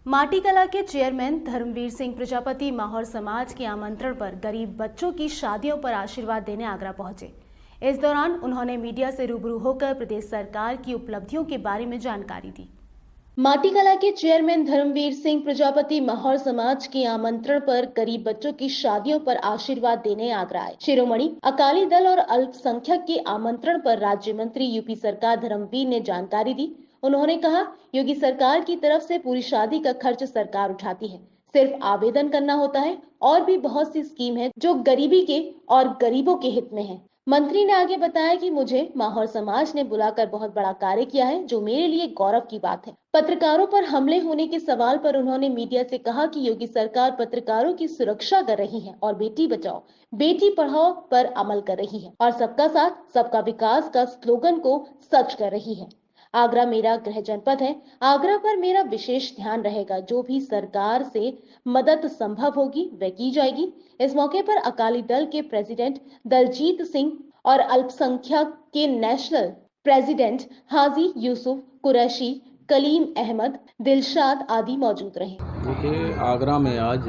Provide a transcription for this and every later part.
माटीकला के चेयरमैन धर्मवीर सिंह प्रजापति माहौर समाज के आमंत्रण पर गरीब बच्चों की शादियों पर आशीर्वाद देने आगरा पहुंचे। इस दौरान उन्होंने मीडिया से रूबरू होकर प्रदेश सरकार की उपलब्धियों के बारे में जानकारी दी। माटीकला के चेयरमैन धर्मवीर सिंह प्रजापति माहौर समाज के आमंत्रण पर गरीब बच्चों की शादियों पर आशीर्वाद देने आगरा आए। शिरोमणि अकाली दल और अल्पसंख्यक के आमंत्रण पर राज्य मंत्री यूपी सरकार धर्मवीर ने जानकारी दी। उन्होंने कहा, योगी सरकार की तरफ से पूरी शादी का खर्च सरकार उठाती है, सिर्फ आवेदन करना होता है और भी बहुत सी स्कीम है जो गरीबी के और गरीबों के हित में है। मंत्री ने आगे बताया कि मुझे माहौर समाज ने बुलाकर बहुत बड़ा कार्य किया है, जो मेरे लिए गौरव की बात है। पत्रकारों पर हमले होने के सवाल पर उन्होंने मीडिया से कहा कि योगी सरकार पत्रकारों की सुरक्षा कर रही है और बेटी बचाओ बेटी पढ़ाओ पर अमल कर रही है और सबका साथ सबका विकास का स्लोगन को सच कर रही है। आगरा मेरा गृह जनपद है, आगरा पर मेरा विशेष ध्यान रहेगा। जो भी सरकार से मदद संभव होगी वह की जाएगी। इस मौके पर अकाली दल के प्रेसिडेंट दलजीत सिंह और अल्पसंख्यक के नेशनल प्रेसिडेंट हाजी यूसुफ कुरैशी, कलीम अहमद, दिलशाद आदि मौजूद रहे। देखिए, आगरा में आज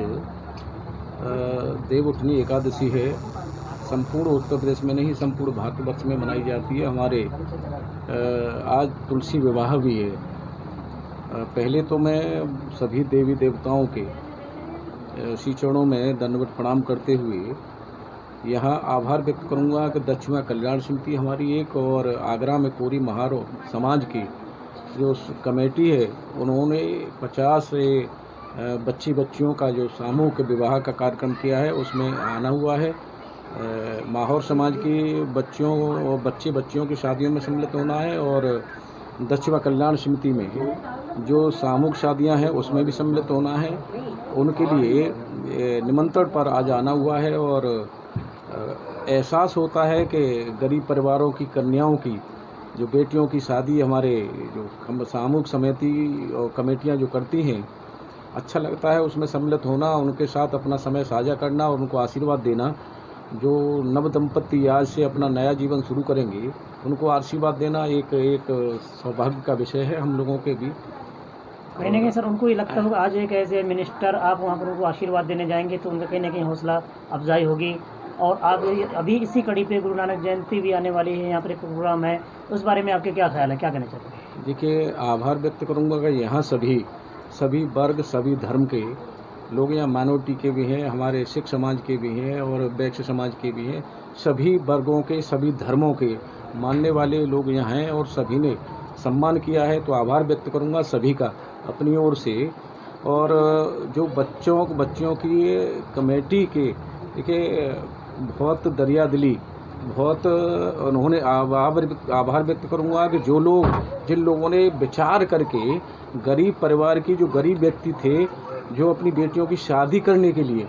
देवउठनी एकादशी है। संपूर्ण उत्तर प्रदेश में नहीं, संपूर्ण भारतवर्ष में मनाई जाती है। हमारे आज तुलसी विवाह भी है। पहले तो मैं सभी देवी देवताओं के श्री चरणों में दंडवत प्रणाम करते हुए यहाँ आभार व्यक्त करूँगा कि दक्षिणा कल्याण समिति हमारी एक और आगरा में कोरी महारो समाज की जो कमेटी है, उन्होंने 50 से बच्चियों का जो सामूहिक विवाह का कार्यक्रम किया है, उसमें आना हुआ है। माहौर समाज की बच्चियों और बच्चियों की शादियों में सम्मिलित होना है और दक्षिणा कल्याण समिति में जो सामूहिक शादियां हैं उसमें भी सम्मिलित होना है। उनके लिए निमंत्रण पर आज आना हुआ है और एहसास होता है कि गरीब परिवारों की कन्याओं की जो बेटियों की शादी हमारे जो सामूहिक समिति और कमेटियां जो करती हैं, अच्छा लगता है उसमें सम्मिलित होना, उनके साथ अपना समय साझा करना और उनको आशीर्वाद देना। जो नव दंपति आज से अपना नया जीवन शुरू करेंगे, उनको आशीर्वाद देना एक सौभाग्य का विषय है हम लोगों के भी। कहीं ना कहीं सर उनको ये लगता होगा आज एक ऐसे मिनिस्टर आप वहाँ पर उनको आशीर्वाद देने जाएंगे तो उनका कहीं ना कहीं हौसला अफजाई होगी। और आप अभी इसी कड़ी पे गुरु नानक जयंती भी आने वाली है, यहाँ पर एक प्रोग्राम है, उस बारे में आपके क्या ख्याल है, क्या कहना चाहते हैं? देखिए, आभार व्यक्त करूँगा कि यहाँ सभी वर्ग सभी धर्म के लोग, यहाँ माइनॉरिटी के भी हैं, हमारे सिख समाज के भी हैं और वैश्य समाज के भी हैं, सभी वर्गों के सभी धर्मों के मानने वाले लोग यहाँ हैं और सभी ने सम्मान किया है। तो आभार व्यक्त करूँगा सभी का अपनी ओर से। और जो बच्चियों की कमेटी के देखिए बहुत दरिया दिली, बहुत उन्होंने आभार व्यक्त करूँगा कि जिन लोगों ने विचार करके गरीब परिवार की जो गरीब व्यक्ति थे, जो अपनी बेटियों की शादी करने के लिए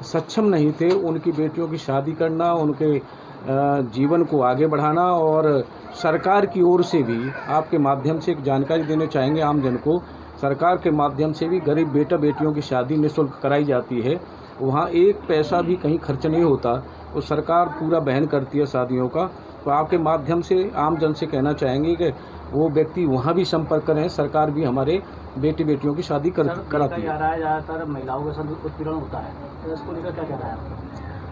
सक्षम नहीं थे, उनकी बेटियों की शादी करना, उनके जीवन को आगे बढ़ाना। और सरकार की ओर से भी आपके माध्यम से एक जानकारी देना चाहेंगे आम जन को, सरकार के माध्यम से भी गरीब बेटियों की शादी निःशुल्क कराई जाती है। वहाँ एक पैसा भी कहीं खर्च नहीं होता, वो सरकार पूरा वहन करती है शादियों का। तो आपके माध्यम से आम जन से कहना चाहेंगे कि वो व्यक्ति वहाँ भी संपर्क करें। सरकार भी हमारे बेटियों की शादी कराती है। ज़्यादातर महिलाओं के साथ उत्पीड़न होता है, तो इसको लेकर क्या कहना है?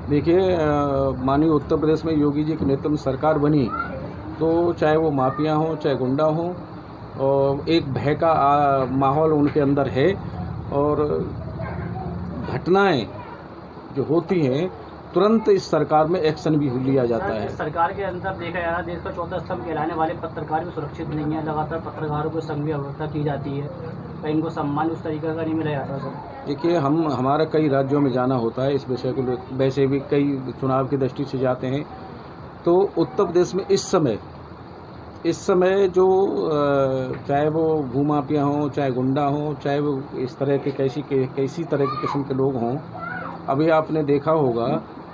देखिए, माननीय उत्तर प्रदेश में योगी जी के नेतृत्व में सरकार बनी, तो चाहे वो माफिया हों चाहे गुंडा हों, और एक भय का माहौल उनके अंदर है और घटनाएं जो होती हैं तुरंत इस सरकार में एक्शन भी लिया जाता है। सरकार के अंदर देखा जा रहा है, देश का चौथा स्तंभ कहलाने वाले पत्रकार भी सुरक्षित नहीं है। लगातार पत्रकारों को संघ व्यवस्था की जाती है, तो इनको सम्मान उस तरीके का नहीं मिला जाता सर। देखिए, हमारा कई राज्यों में जाना होता है इस विषय को, वैसे भी कई चुनाव की दृष्टि से जाते हैं। तो उत्तर प्रदेश में इस समय जो चाहे वो भूमाफिया हों चाहे गुंडा हों, चाहे वो इस तरह के कैसी तरह के किस्म के लोग हों, अभी आपने देखा होगा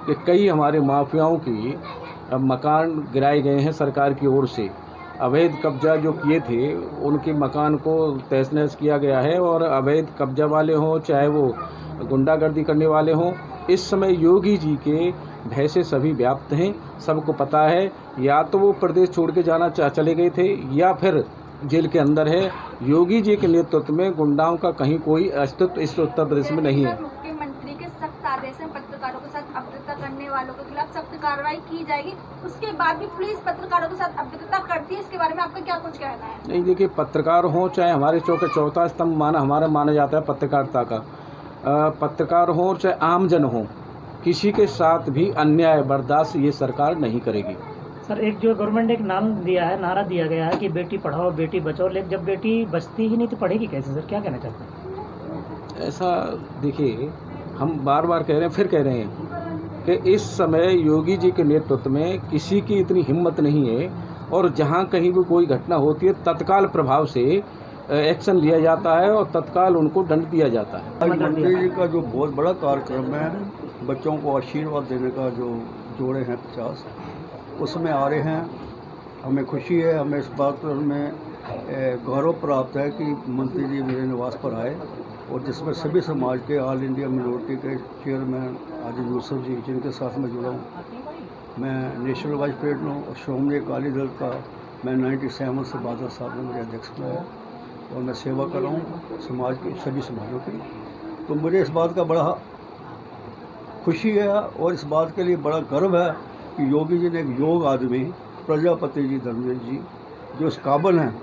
कि कई हमारे माफियाओं की मकान गिराए गए हैं सरकार की ओर से। अवैध कब्जा जो किए थे उनके मकान को तहस नहस किया गया है। और अवैध कब्जा वाले हों चाहे वो गुंडागर्दी करने वाले हों, इस समय योगी जी के भय से सभी व्याप्त हैं। सबको पता है, या तो वो प्रदेश छोड़ के जाना चले गए थे या फिर जेल के अंदर है। योगी जी के नेतृत्व में गुंडाओं का कहीं कोई अस्तित्व इस उत्तर प्रदेश में नहीं है। मुख्यमंत्री के सख्त आदेश हैं, पत्रकारों के साथ अभद्रता करने वालों के खिलाफ सख्त कार्रवाई की जाएगी। उसके बाद भी पुलिस पत्रकारों के साथ अभद्रता करती है, इसके बारे में आपका क्या कुछ कहना है? नहीं, देखिए, पत्रकार हों चाहे हमारे चौथा स्तंभ माना जाता है पत्रकारिता का, पत्रकार हों चाहे आमजन हों, किसी के साथ भी अन्याय बर्दाश्त ये सरकार नहीं करेगी। सर, एक जो गवर्नमेंट ने एक नारा दिया गया है कि बेटी पढ़ाओ बेटी बचाओ, लेकिन जब बेटी बचती ही नहीं तो पढ़ेगी कैसे? सर, क्या कहना चाहते हैं? ऐसा देखिए, हम बार बार कह रहे हैं, फिर कह रहे हैं कि इस समय योगी जी के नेतृत्व में किसी की इतनी हिम्मत नहीं है, और जहां कहीं भी कोई घटना होती है तत्काल प्रभाव से एक्शन लिया जाता है और तत्काल उनको दंड दिया जाता है। मंत्री जी का जो बहुत बड़ा कार्यक्रम है, बच्चों को आशीर्वाद देने का, जो जोड़े हैं 50, उसमें आ रहे हैं। हमें खुशी है, हमें इस बात पर हमें गौरव प्राप्त है कि मंत्री जी मेरे निवास पर आए, और जिसमें सभी समाज के ऑल इंडिया मिनोरिटी के चेयरमैन आदिल यूसुफ जी, जिनके साथ मैं जुड़ा हूँ। मैं नेशनल वाइस प्रेसिडेंट हूँ और श्रोमणी अकाली दल का मैं 97 से बादल साहब ने मुझे अध्यक्ष बनाया, और मैं सेवा कर रहा हूँ समाज की, सभी समाजों की। तो मुझे इस बात का बड़ा खुशी है और इस बात के लिए बड़ा गर्व है कि योगी जी ने एक योग आदमी प्रजापति जी धर्मवीर जी, जो इस काबिल हैं,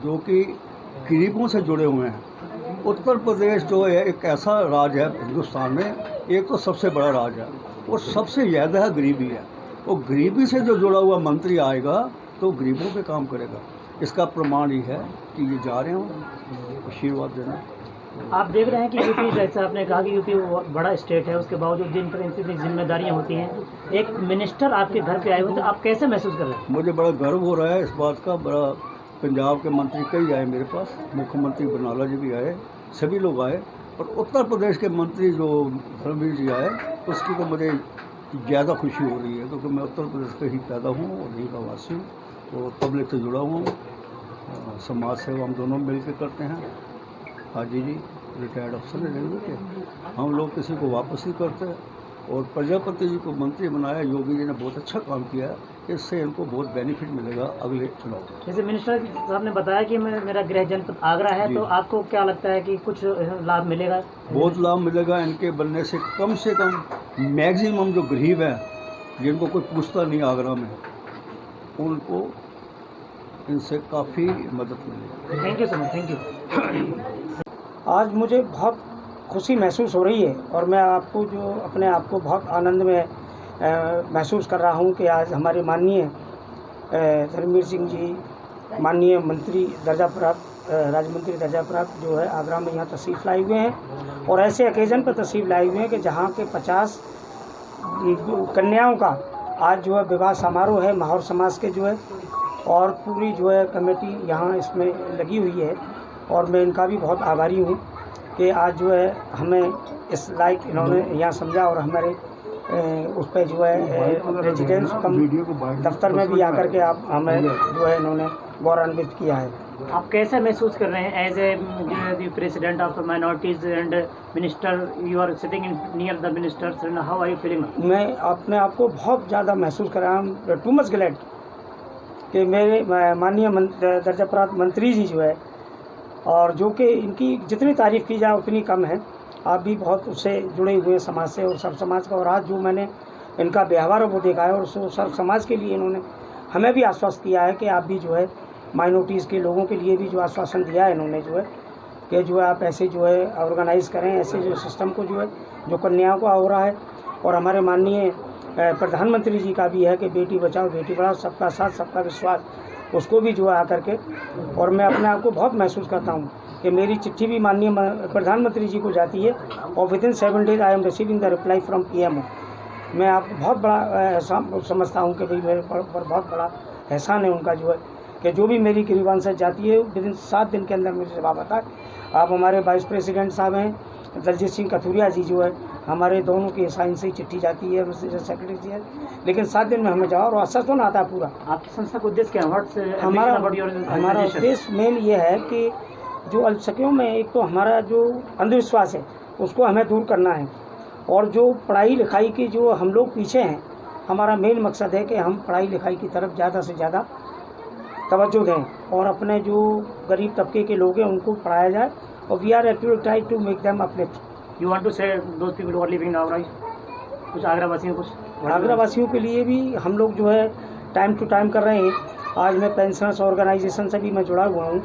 जो कि गरीबों से जुड़े हुए हैं। उत्तर प्रदेश जो है एक ऐसा राज्य है हिंदुस्तान में, एक तो सबसे बड़ा राज्य है और सबसे ज़्यादा है गरीबी है, और गरीबी से जो जुड़ा हुआ मंत्री आएगा तो गरीबों पे काम करेगा। इसका प्रमाण ही है कि ये जा रहे हैं आशीर्वाद देना। आप देख रहे हैं कि यूपी, जैसा आपने कहा कि यूपी बड़ा स्टेट है, उसके बावजूद जिन पर इतनी जिम्मेदारियां होती हैं, एक मिनिस्टर आपके घर पे आए हुए, तो आप कैसे महसूस कर रहे हैं? मुझे बड़ा गर्व हो रहा है इस बात का। बड़ा पंजाब के मंत्री कई आए मेरे पास, मुख्यमंत्री बनाला जी भी आए, सभी लोग आए, और उत्तर प्रदेश के मंत्री जो धर्मवीर जी आए, उसकी तो मुझे ज़्यादा खुशी हो रही है, क्योंकि मैं उत्तर प्रदेश का ही पैदा हूँ और यहीं का वासी हूँ, और पब्लिक से जुड़ा हूँ। समाज सेवा हम दोनों मिल के करते हैं। हाजी जी रिटायर्ड अफसर है रेलवे के, हम लोग किसी को वापस नहीं करते, और प्रजापति जी को मंत्री बनाया, योगी जी ने बहुत अच्छा काम किया है, इससे इनको बहुत बेनिफिट मिलेगा अगले चुनाव। जैसे मिनिस्टर साहब ने बताया कि मेरा गृह जनपद आगरा है, तो आपको क्या लगता है कि कुछ लाभ मिलेगा? बहुत लाभ मिलेगा इनके बनने से कम मैक्सिमम जो गरीब हैं, जिनको कोई पूछता नहीं आगरा में, उनको इनसे काफ़ी मदद मिलेगी। Thank you sir, thank you. आज मुझे बहुत खुशी महसूस हो रही है, और मैं अपने आप को बहुत आनंद में महसूस कर रहा हूं कि आज हमारे माननीय धर्मवीर सिंह जी, माननीय मंत्री दर्जा प्राप्त, राज्य मंत्री दर्जा प्राप्त जो है, आगरा में यहाँ तशरीफ़ लाए हुए हैं, और ऐसे ओकेज़न पर तशरीफ़ लाए हुए हैं कि जहाँ के 50 कन्याओं का आज जो है विवाह समारोह है, माहौर समाज के जो है, और पूरी जो है कमेटी यहाँ इसमें लगी हुई है, और मैं इनका भी बहुत आभारी हूँ कि आज जो है हमें इस लायक इन्होंने यहाँ समझा, और हमारे उस पर जो है रेजिडेंस कम दफ्तर में भी आकर के आप हमें जो है इन्होंने गौरवान्वित किया है। आप कैसे महसूस कर रहे हैं as a president of minorities and minister, you are sitting in near the ministers, and how are you feeling? मैं अपने आप को बहुत ज़्यादा महसूस कर रहा हूँ, टू मच ग्लैड कि मेरे माननीय दर्जा प्राप्त मंत्री जी जो है, और जो कि इनकी जितनी तारीफ़ की जाए उतनी कम है। आप भी बहुत उससे जुड़े हुए हैं समाज से और सब समाज का, और आज जो मैंने इनका व्यवहार वो देखा है, और सब समाज के लिए इन्होंने हमें भी आश्वस्त किया है कि आप भी जो है माइनॉरिटीज़ के लोगों के लिए भी जो आश्वासन दिया है इन्होंने जो है कि जो है आप ऐसे जो है ऑर्गेनाइज़ करें, ऐसे जो सिस्टम को जो है जो कन्याओं का हो रहा है। और हमारे माननीय प्रधानमंत्री जी का भी है कि बेटी बचाओ बेटी पढ़ाओ, सबका साथ सबका विश्वास, उसको भी जो है आकर के, और मैं अपने आप को बहुत महसूस करता हूँ कि मेरी चिट्ठी भी माननीय प्रधानमंत्री जी को जाती है, और within 7 days I am receiving the reply from PM। मैं आपको बहुत बड़ा समझता हूँ कि भाई मेरे पर बहुत बड़ा एहसान है उनका जो है, कि जो भी मेरी ग्रीवांस जाती है विदिन 7 दिन के अंदर मुझे जवाब आता है। आप हमारे वाइस प्रेसिडेंट साहब हैं दलजीत सिंह कथुरिया जी जो है, हमारे दोनों के साइन से ही चिट्ठी जाती है, सेक्रेटरी जी है, लेकिन 7 दिन में हमें जवाब और आश्वासन आता है पूरा। आपकी संस्था का उद्देश्य क्या है? हमारा उद्देश्य मेन ये है कि जो अल्पसंख्यकों में एक तो हमारा जो अंधविश्वास है उसको हमें दूर करना है, और जो पढ़ाई लिखाई की जो हम लोग पीछे हैं, हमारा मेन मकसद है कि हम पढ़ाई लिखाई की तरफ ज़्यादा से ज़्यादा तवज्जो दें और अपने जो गरीब तबके के लोग हैं उनको पढ़ाया जाए और we are actually try to make them uplift. You want to say those people who are living now right, कुछ आगरा वासियों के लिए भी हम लोग जो है टाइम टू टाइम कर रहे हैं। आज मैं पेंशनर्स ऑर्गेनाइजेशन से भी मैं जुड़ा हुआ हूँ।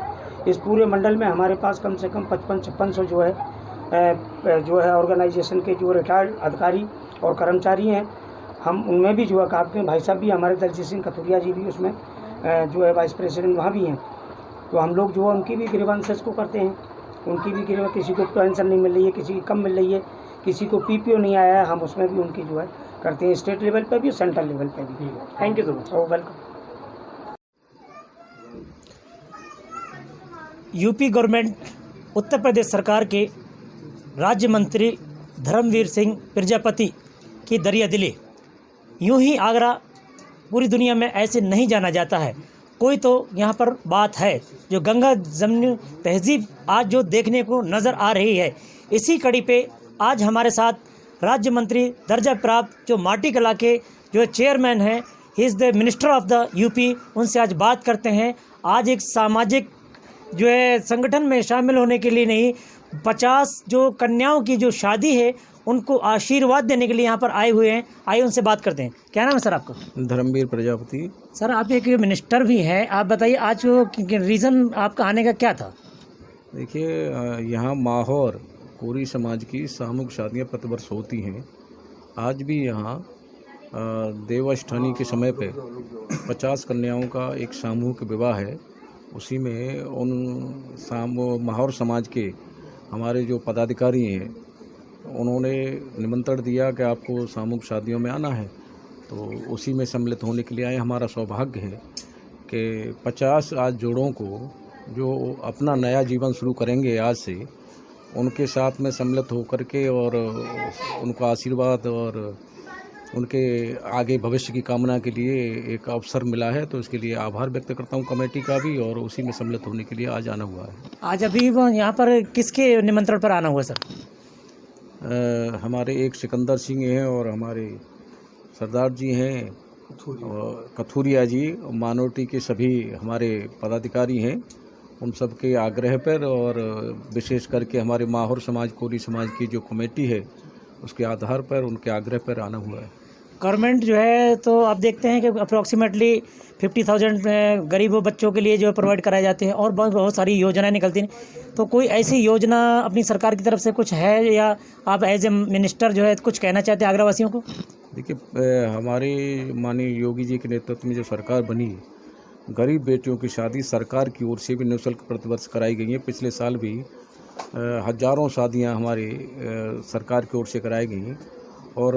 इस पूरे मंडल में हमारे पास कम से कम 55-5600 जो है ऑर्गेनाइजेशन के जो रिटायर्ड अधिकारी और कर्मचारी हैं, हम उनमें भी जो है काम के भाई साहब भी हमारे दलजीत सिंह कथुरिया जी भी उसमें जो है वाइस प्रेसिडेंट वहाँ भी हैं। तो हम लोग जो है उनकी भी ग्रीवेंसेस को करते हैं, उनकी भी किसी को पेंशन नहीं मिल रही है, किसी की कम मिल रही है, किसी को पीपीओ नहीं आया है, हम उसमें भी उनकी जो है करते हैं, स्टेट लेवल पे भी और सेंट्रल लेवल पे भी। Thank you so much. Welcome. UP government Uttar Pradesh सरकार के राज्य मंत्री धर्मवीर सिंह प्रजापति की दरिया दिली। यूं ही आगरा पूरी दुनिया में ऐसे नहीं जाना जाता है, कोई तो यहाँ पर बात है जो गंगा जमनी तहजीब आज जो देखने को नज़र आ रही है। इसी कड़ी पे आज हमारे साथ राज्य मंत्री दर्जा प्राप्त जो माटी कला के जो चेयरमैन हैं, he is the minister of the UP, उनसे आज बात करते हैं। आज एक सामाजिक जो है संगठन में शामिल होने के लिए नहीं, 50 जो कन्याओं की जो शादी है उनको आशीर्वाद देने के लिए यहाँ पर आए हुए हैं। आइए उनसे बात करते हैं। क्या नाम है सर आपका? धर्मवीर प्रजापति। सर आप एक मिनिस्टर भी हैं, आप बताइए आज रीज़न आपका आने का क्या था? देखिए, यहाँ माहौर कोरी समाज की सामूहिक शादियाँ प्रतिवर्ष होती हैं। आज भी यहाँ देवाष्टमी के समय पे 50 कन्याओं का एक सामूहिक विवाह है। उसी में उन माहौर समाज के हमारे जो पदाधिकारी हैं उन्होंने निमंत्रण दिया कि आपको सामूहिक शादियों में आना है, तो उसी में सम्मिलित होने के लिए आए। हमारा सौभाग्य है कि 50 आज जोड़ों को जो अपना नया जीवन शुरू करेंगे आज से, उनके साथ में सम्मिलित होकर के और उनका आशीर्वाद और उनके आगे भविष्य की कामना के लिए एक अवसर मिला है। तो इसके लिए आभार व्यक्त करता हूँ कमेटी का भी, और उसी में सम्मिलित होने के लिए आज आना हुआ है। आज अभी यहाँ पर किसके निमंत्रण पर आना हुआ सर? हमारे एक सिकंदर सिंह हैं और हमारे सरदार जी हैं, कथुरिया जी, माइनॉरिटी के सभी हमारे पदाधिकारी हैं। उन सब के आग्रह पर और विशेष करके हमारे माहौर समाज कोरी समाज की जो कमेटी है उसके आधार पर, उनके आग्रह पर आना हुआ है। गवर्नमेंट जो है तो आप देखते हैं कि अप्रॉक्सीमेटली 50,000 गरीब बच्चों के लिए जो प्रोवाइड कराए जाते हैं और बहुत सारी योजनाएं निकलती हैं। तो कोई ऐसी योजना अपनी सरकार की तरफ से कुछ है, या आप एज ए मिनिस्टर जो है कुछ कहना चाहते हैं आगरा वासियों को? देखिए, हमारे माननीय योगी जी के नेतृत्व में जो सरकार बनी, गरीब बेटियों की शादी सरकार की ओर से भी निःशुल्क प्रतिवर्ष कराई गई है। पिछले साल भी हजारों शादियां हमारे सरकार की ओर से कराई गई हैं। और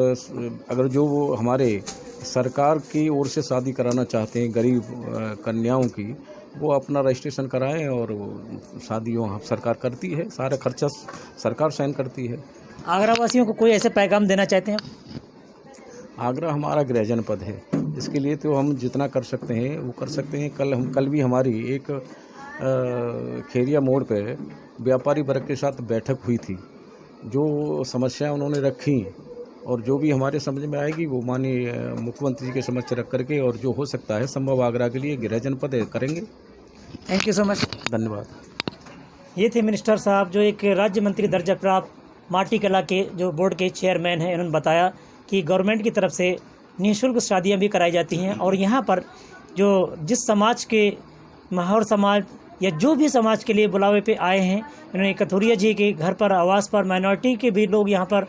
अगर जो वो हमारे सरकार की ओर से शादी कराना चाहते हैं गरीब कन्याओं की, वो अपना रजिस्ट्रेशन कराएं और शादियों सरकार करती है, सारा खर्चा सरकार सहन करती है। आगरा वासियों को कोई ऐसे पैगाम देना चाहते हैं? आगरा हमारा गृह जनपद है, इसके लिए तो हम जितना कर सकते हैं वो कर सकते हैं। कल भी हमारी एक खेरिया मोड़ पे व्यापारी वर्ग के साथ बैठक हुई थी। जो समस्या उन्होंने रखी और जो भी हमारे समझ में आएगी वो माननीय मुख्यमंत्री जी के समक्ष रख करके, और जो हो सकता है संभव आगरा के लिए गृह जनपद करेंगे। थैंक यू सो मच, धन्यवाद। ये थे मिनिस्टर साहब जो एक राज्य मंत्री दर्जा प्राप्त माटी कला के जो बोर्ड के चेयरमैन हैं। इन्होंने बताया कि गवर्नमेंट की तरफ से निःशुल्क शादियां भी कराई जाती हैं, और यहाँ पर जो जिस समाज के माहौर समाज या जो भी समाज के लिए बुलावे पे आए हैं, इन्होंने कथुरिया जी के घर पर आवास पर माइनॉरिटी के भी लोग यहाँ पर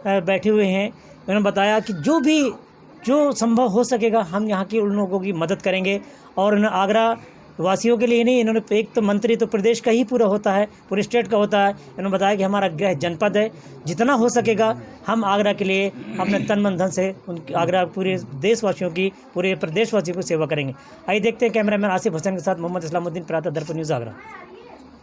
बैठे हुए हैं। उन्होंने बताया कि जो संभव हो सकेगा हम यहाँ के उन लोगों की मदद करेंगे। और आगरा वासियों के लिए नहीं, इन्होंने एक तो मंत्री तो प्रदेश का ही पूरा होता है, पूरे स्टेट का होता है। इन्होंने बताया कि हमारा गृह जनपद है, जितना हो सकेगा हम आगरा के लिए अपने तन मन धन से आगरा पूरे देशवासियों की, पूरे प्रदेशवासियों की सेवा करेंगे। आइए देखते हैं। कैमरामैन आसिफ हुसैन के साथ मोहम्मद इस्लामुद्दीन, प्रातः दर्पण न्यूज़ आगरा।